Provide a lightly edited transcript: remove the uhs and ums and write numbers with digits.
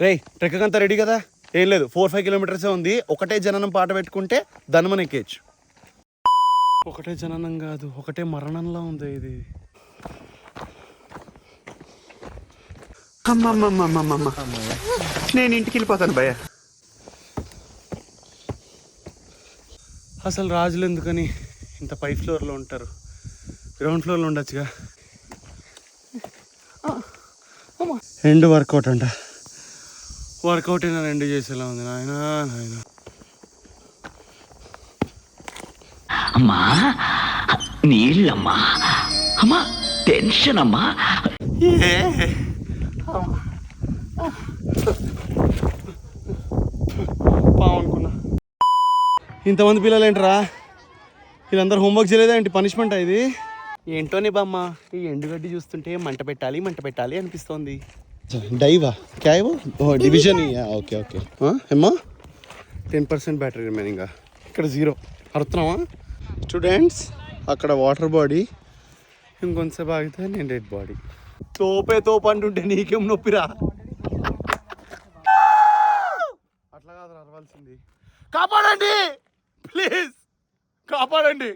రే trek అంతా ready కదా? ఏం లేదు, 4-5 కిలోమీటర్సే ఉంది. ఒకటే జననం పాట పెట్టుకుంటే ధనమని ఎక్కేయచ్చు. ఒకటే జననం కాదు, ఒకటే మరణంలా ఉంది ఇది. అమ్మమ్మమ్మమ్మమ్మ, నేను ఇంటికి వెళ్ళిపోతాను భయ్య. అసలు రాజులు ఎందుకని ఇంత పై ఫ్లోర్లో ఉంటారు? గ్రౌండ్ ఫ్లోర్లో ఉండొచ్చుగా. ఎండ్ వర్కౌట్ అంట. వర్కౌట్ అయినా ఎండ్ చేసేలా ఉంది నాయనా నాయన. అమ్మా నీళ్ళమ్మా, అమ్మా టెన్షన్ అమ్మా. అనుకున్నా. ఇంతమంది పిల్లలు ఏంట్రా? వీళ్ళందరూ హోంవర్క్ చేయలేదా ఏంటి? పనిష్మెంట్ ఇది ఏంటో నీ బామ్మ. ఈ ఎండుగడ్డి చూస్తుంటే మంట పెట్టాలి అనిపిస్తోంది. డైవా క్యావ్ డివిజన్. ఓకే ఓకే ఏమో 10% బ్యాటరీ రిమైనింగ్. ఇక్కడ 0. అడుగుతున్నావా స్టూడెంట్స్? అక్కడ వాటర్ బాడీ, ఇంకొంచెంసేపు ఆగితే నేను డెడ్ బాడీ. తోపు అంటుంటే నీకేం నొప్పిరా? అట్లా కాదు అరవాల్సింది. కాపాడండి ప్లీజ్, కాపాడండి.